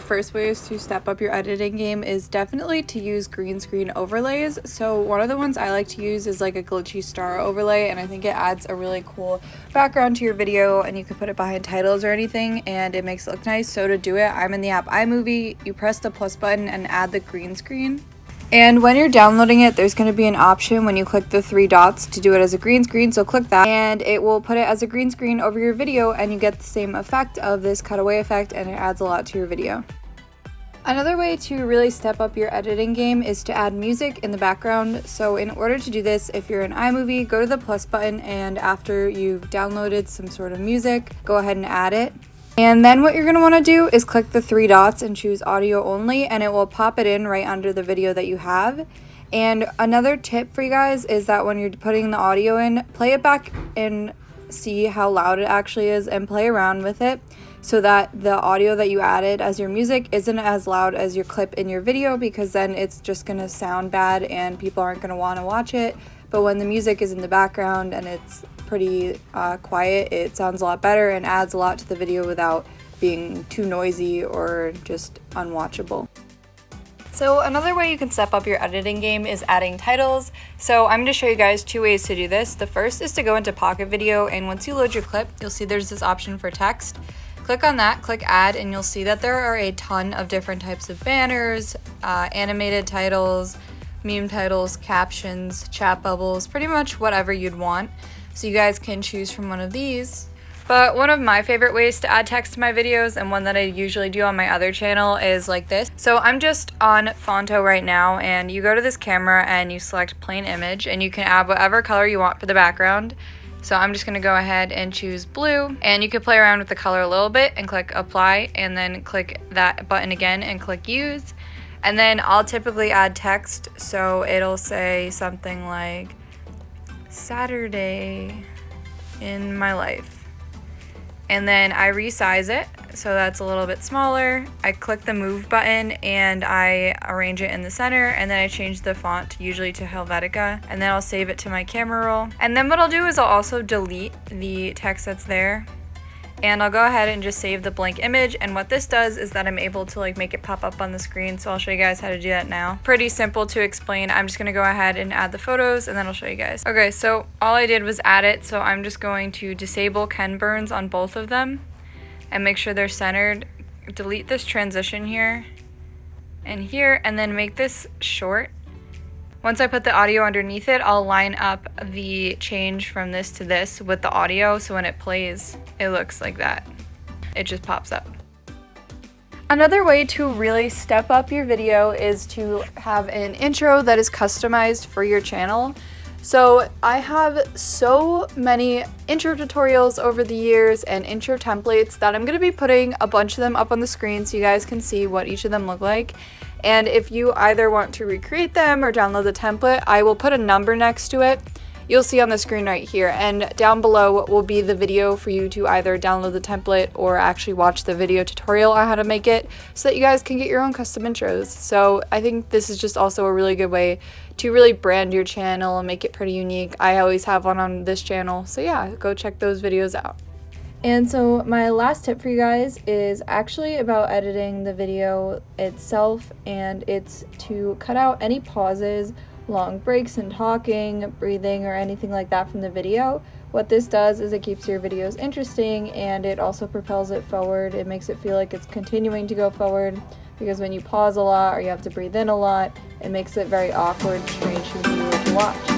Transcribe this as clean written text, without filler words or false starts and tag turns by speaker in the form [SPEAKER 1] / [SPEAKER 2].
[SPEAKER 1] first ways to step up your editing game is definitely to use green screen overlays. So one of the ones I like to use is like a glitchy star overlay, and I think it adds a really cool background to your video, and you can put it behind titles or anything and it makes it look nice. So to do it, I'm in the app iMovie. You press the plus button and add the green screen. And when you're downloading it, there's going to be an option when you click the 3 dots to do it as a green screen, so click that and it will put it as a green screen over your video, and you get the same effect of this cutaway effect, and it adds a lot to your video. Another way to really step up your editing game is to add music in the background. So in order to do this, if you're in iMovie, go to the plus button, and after you've downloaded some sort of music, go ahead and add it. And then what you're going to want to do is click the 3 dots and choose audio only, and it will pop it in right under the video that you have. And another tip for you guys is that when you're putting the audio in, play it back and see how loud it actually is, and play around with it so that the audio that you added as your music isn't as loud as your clip in your video, because then it's just going to sound bad and people aren't going to want to watch it. But when the music is in the background and it's pretty quiet, it sounds a lot better and adds a lot to the video without being too noisy or just unwatchable. So another way you can step up your editing game is adding titles. So I'm going to show you guys 2 ways to do this. The first is to go into Pocket Video, and once you load your clip, you'll see there's this option for text. Click on that, click add, and you'll see that there are a ton of different types of banners, animated titles, meme titles, captions, chat bubbles, pretty much whatever you'd want. So you guys can choose from one of these. But one of my favorite ways to add text to my videos, and one that I usually do on my other channel, is like this. So I'm just on Fonto right now, and you go to this camera and you select plain image, and you can add whatever color you want for the background. So I'm just gonna go ahead and choose blue, and you can play around with the color a little bit and click apply, and then click that button again and click use. And then I'll typically add text, so it'll say something like Saturday in my life, and then I resize it so that's a little bit smaller. I click the move button and I arrange it in the center, and then I change the font usually to Helvetica, and then I'll save it to my camera roll. And then what I'll do is I'll also delete the text that's there, and I'll go ahead and just save the blank image. And what this does is that I'm able to like make it pop up on the screen, so I'll show you guys how to do that now. Pretty simple to explain. I'm just gonna go ahead and add the photos, and then I'll show you guys. Okay, so all I did was add it, so I'm just going to disable Ken Burns on both of them and make sure they're centered. Delete this transition here and here, and then make this short. Once I put the audio underneath it, I'll line up the change from this to this with the audio, so when it plays, it looks like that. It just pops up. Another way to really step up your video is to have an intro that is customized for your channel. So I have so many intro tutorials over the years and intro templates that I'm going to be putting a bunch of them up on the screen so you guys can see what each of them look like. And if you either want to recreate them or download the template, I will put a number next to it. You'll see on the screen right here, and down below will be the video for you to either download the template or actually watch the video tutorial on how to make it, so that you guys can get your own custom intros. So I think this is just also a really good way to really brand your channel and make it pretty unique. I always have one on this channel, so yeah, go check those videos out. And so my last tip for you guys is actually about editing the video itself, and it's to cut out any pauses, long breaks in talking, breathing, or anything like that from the video. What this does is it keeps your videos interesting, and it also propels it forward. It makes it feel like it's continuing to go forward, because when you pause a lot or you have to breathe in a lot, it makes it very awkward, strange for the viewer to watch.